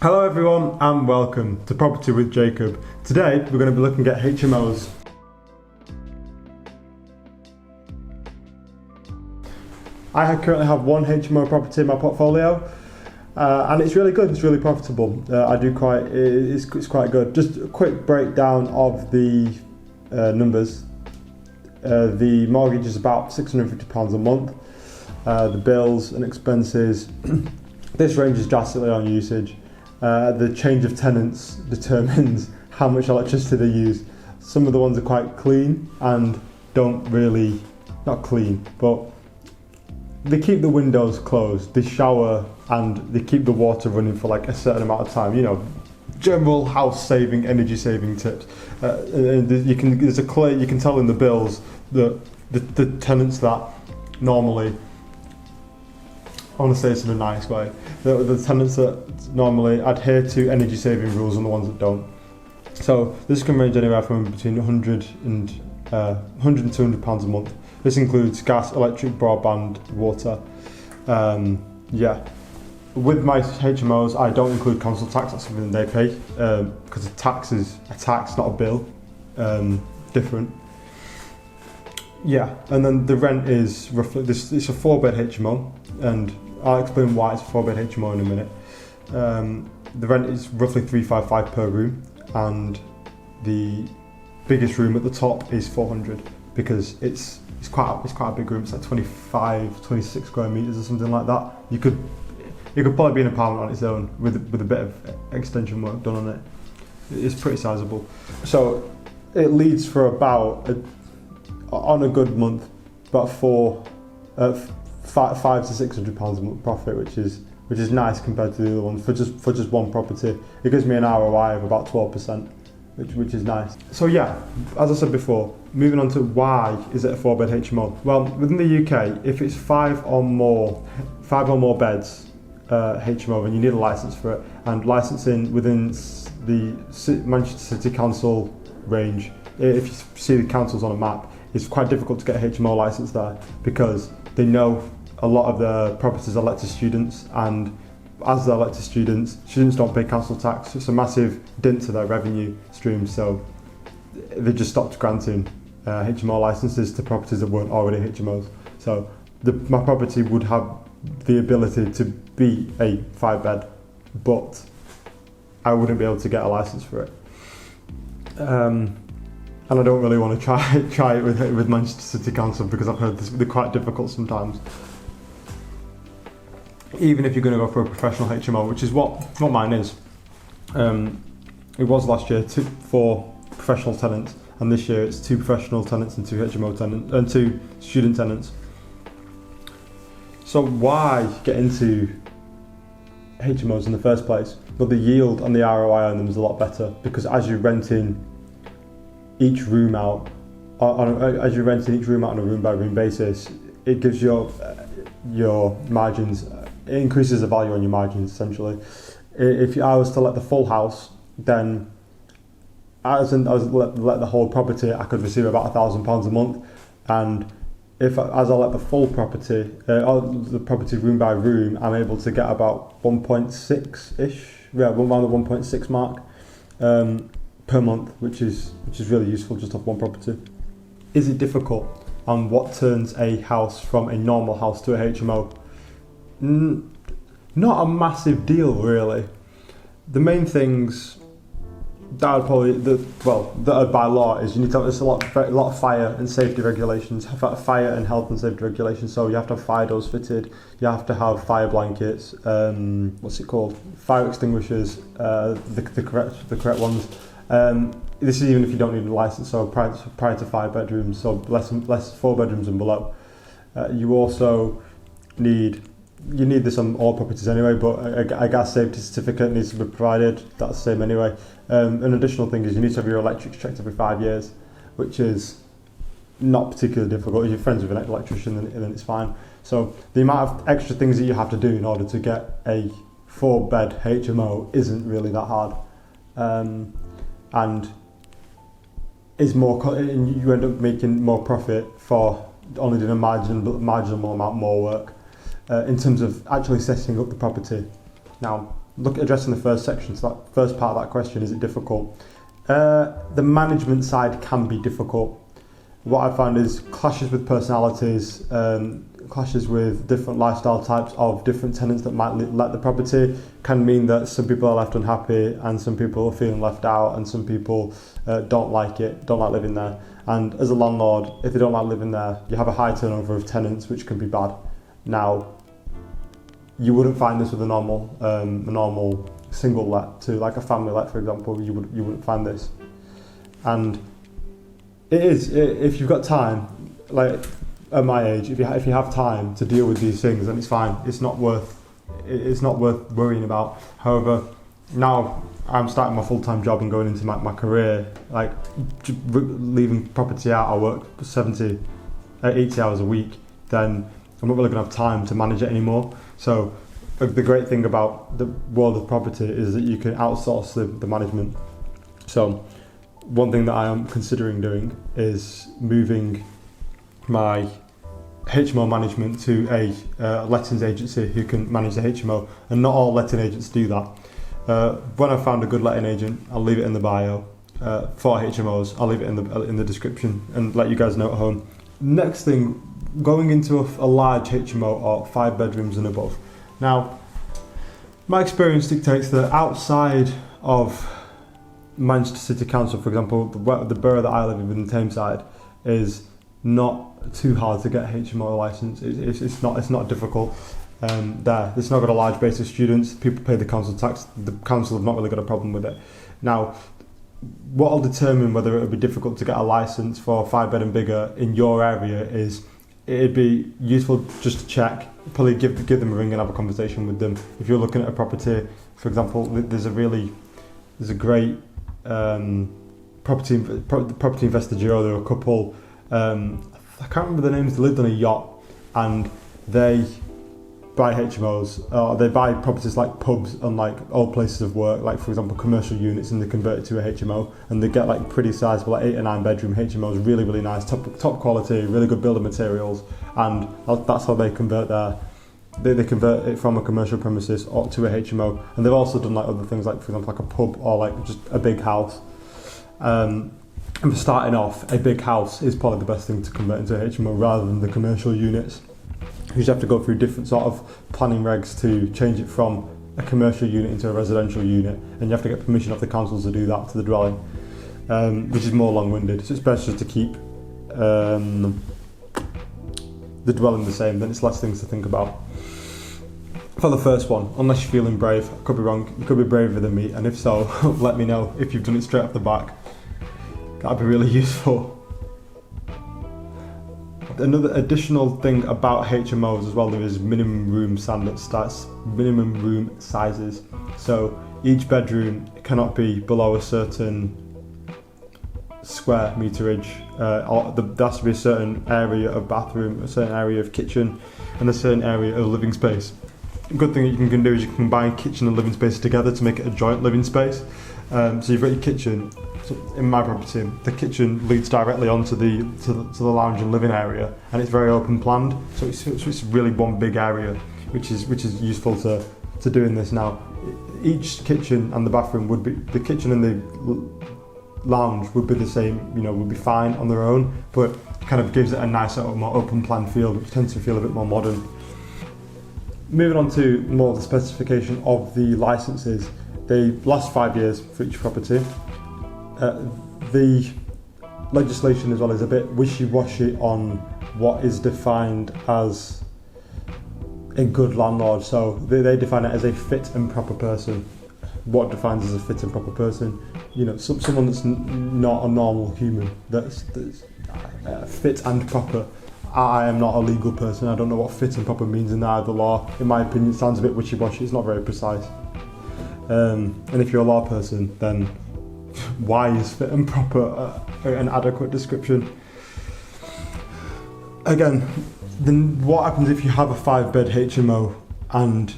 Hello everyone and welcome to Property with Jacob. Today we're going to be looking at HMOs. I currently have one HMO property in my portfolio and it's really good, it's really profitable. It's quite good. Just a quick breakdown of the numbers. The mortgage is about £650 a month. The bills and expenses, this ranges drastically on usage. The change of tenants determines how much electricity they use. Some of the ones are quite clean and not clean, but they keep the windows closed, they shower and they keep the water running for like a certain amount of time. You know, general house saving, energy saving tips. You can tell in the bills that the tenants that normally, I want to say this in a nice way, the tenants that normally adhere to energy saving rules and the ones that don't. So this can range anywhere from between £100 and £200 a month. This includes gas, electric, broadband, water. With my HMOs, I don't include council tax. That's something they pay because a tax is a tax, not a bill. Different. Yeah, and then the rent is roughly this. It's a 4-bed HMO, and I'll explain why it's a 4-bed HMO in a minute. The rent is roughly £355 per room, and the biggest room at the top is 400 because it's quite a big room. It's like 26 square meters or something like that. You could probably be an apartment on its own with a bit of extension work done on it. It's pretty sizable. So it leads for about on a good month about £500 to £600 a month profit, which is nice compared to the other ones for just one property. It gives me an ROI of about 12%, which is nice. So yeah, as I said before, moving on to why is it a 4-bed HMO? Well, within the UK, if it's 5 or more beds HMO, then you need a license for it, and licensing within the Manchester City Council range, if you see the councils on a map, it's quite difficult to get a HMO license there because they know a lot of the properties are let to students, and as they're let to students don't pay council tax. It's a massive dent to their revenue stream, so they just stopped granting HMO licenses to properties that weren't already HMOs. So my property would have the ability to be a 5-bed, but I wouldn't be able to get a license for it. And I don't really want to try it with Manchester City Council because I've heard they're quite difficult sometimes. Even if you're going to go for a professional HMO, which is what mine is. It was last year 4 professional tenants, and this year it's 2 professional tenants and 2 HMO tenants and 2 student tenants. So why get into HMOs in the first place? Well, the yield and the ROI on them is a lot better because as you're renting each room out on a room by room basis, it gives your margins, it increases the value on your margins essentially. If I was to let the full house, then as I was let the whole property, I could receive about £1,000 a month, and as I let the full property, the property room by room, I'm able to get about 1.6-ish, around the 1.6 mark per month, which is really useful just off one property. Is it difficult? And what turns a house from a normal house to a HMO? Not a massive deal, really. The main things that are by law is you need to have a lot of fire and safety regulations, fire and health and safety regulations. So you have to have fire doors fitted, you have to have fire blankets, fire extinguishers, the correct ones. This is even if you don't need a license, so prior to 5 bedrooms, so less 4 bedrooms and below. You also need this on all properties anyway, but a gas safety certificate needs to be provided. That's the same anyway. An additional thing is you need to have your electrics checked every 5 years, which is not particularly difficult. If you're friends with an electrician, then it's fine. So the amount of extra things that you have to do in order to get a 4-bed HMO isn't really that hard. And you end up making more profit for only doing a marginal amount more work in terms of actually setting up the property. Now, look at addressing the first section, so that first part of that question, is it difficult? The management side can be difficult. What I found is clashes with personalities, clashes with different lifestyle types of different tenants that might let the property can mean that some people are left unhappy and some people are feeling left out and some people don't like living there. And as a landlord, if they don't like living there, you have a high turnover of tenants, which can be bad. Now, you wouldn't find this with a normal single let to like a family let, for example. You wouldn't find this. And if you've got time, like at my age, if you have time to deal with these things, then it's fine. It's not worth worrying about. However, now I'm starting my full-time job and going into my career, like leaving property out, I work 80 hours a week, then I'm not really going to have time to manage it anymore. So the great thing about the world of property is that you can outsource the management. So one thing that I am considering doing is moving my HMO management to a lettings agency who can manage the HMO, and not all letting agents do that. When I found a good letting agent, I'll leave it in the bio. For HMOs, I'll leave it in the description and let you guys know at home. Next thing, going into a large HMO or 5 bedrooms and above. Now, my experience dictates that outside of Manchester City Council, for example, the borough that I live in Tameside, is not too hard to get a HMO license. It's not difficult. It's not got a large base of students. People pay the council tax. The council have not really got a problem with it. Now, what will determine whether it would be difficult to get a license for 5 bed and bigger in your area is it'd be useful just to check. Probably give them a ring and have a conversation with them. If you're looking at a property, for example, there's a great property investor duo. There are a couple. I can't remember the names. They lived on a yacht and they buy HMOs. They buy properties like pubs and like old places of work, like for example commercial units, and they convert it to a HMO, and they get like pretty sizable, like 8 or 9 bedroom HMOs, really nice, top quality, really good building materials, and that's how they convert they convert it from a commercial premises or to a HMO. And they've also done like other things, like for example like a pub or like just a big house. And for starting off, a big house is probably the best thing to convert into a HMO rather than the commercial units. You just have to go through different sort of planning regs to change it from a commercial unit into a residential unit, and you have to get permission off the councils to do that to the dwelling, which is more long-winded. So it's best just to keep the dwelling the same, then it's less things to think about. For the first one, unless you're feeling brave, I could be wrong, you could be braver than me, and if so, let me know if you've done it straight off the back. That'd be really useful. Another additional thing about HMOs as well, there is minimum room standards, that's minimum room sizes. So each bedroom cannot be below a certain square meterage. There has to be a certain area of bathroom, a certain area of kitchen, and a certain area of living space. A good thing that you can do is you can combine kitchen and living space together to make it a joint living space. So you've got your kitchen. So in my property, the kitchen leads directly onto the lounge and living area, and it's very open planned. So it's really one big area, which is useful to doing this now. Each kitchen and the bathroom would be, the kitchen and the lounge would be the same, would be fine on their own, but it kind of gives it a nicer, more open plan feel, which tends to feel a bit more modern. Moving on to more of the specification of the licenses. They last 5 years for each property. The legislation as well is a bit wishy-washy on what is defined as a good landlord. So they define it as a fit and proper person. What defines as a fit and proper person? Someone that's not a normal human, that's fit and proper. I am not a legal person. I don't know what fit and proper means in either law. In my opinion, it sounds a bit wishy-washy. It's not very precise. And if you're a law person, then why is fit and proper an adequate description? Again, then what happens if you have a 5-bed HMO and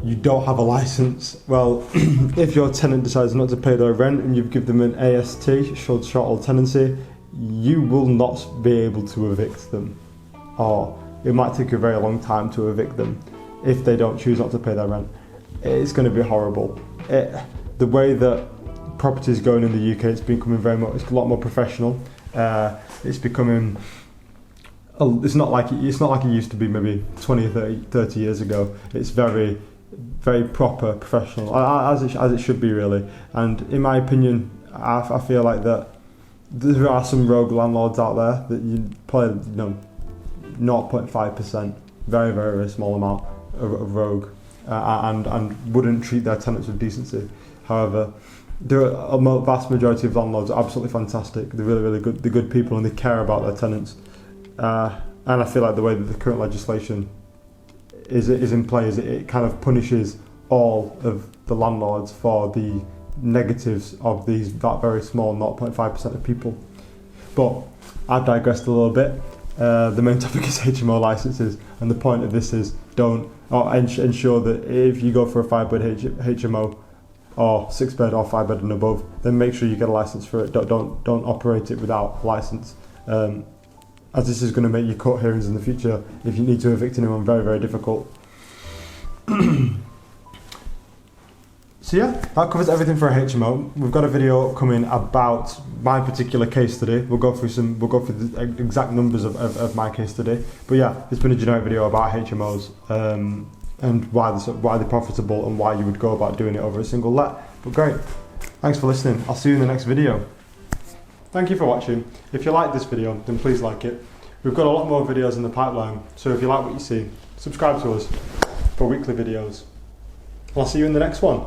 you don't have a license? Well, if your tenant decides not to pay their rent and you've given them an AST, short hold tenancy, you will not be able to evict them, or it might take a very long time to evict them if they don't choose not to pay their rent. it's going to be horrible. The way that property is going in the UK, it's becoming it's a lot more professional. It's becoming. It's not like it used to be maybe 20 or 30 years ago. It's very, very proper, professional, as it should be really. And in my opinion, I feel like that there are some rogue landlords out there that you probably 0.5%, very, very, very small amount of rogue, and wouldn't treat their tenants with decency. However, a vast majority of landlords are absolutely fantastic. They're really, really good. They're good people and they care about their tenants. And I feel like the way that the current legislation is in play is it kind of punishes all of the landlords for the negatives of that very small 0.5% of people. But I've digressed a little bit. The main topic is HMO licenses, and the point of this is ensure that if you go for a 5-bed HMO or 6-bed or 5-bed and above, then make sure you get a license for it. Don't operate it without a license. As this is going to make your court hearings in the future, if you need to evict anyone, very, very difficult. So yeah, that covers everything for a HMO. We've got a video coming about my particular case study. We'll go through the exact numbers of my case study. But yeah, it's been a generic video about HMOs and why they're profitable and why you would go about doing it over a single let. But great, thanks for listening. I'll see you in the next video. Thank you for watching. If you like this video, then please like it. We've got a lot more videos in the pipeline, so if you like what you see, subscribe to us for weekly videos. I'll see you in the next one.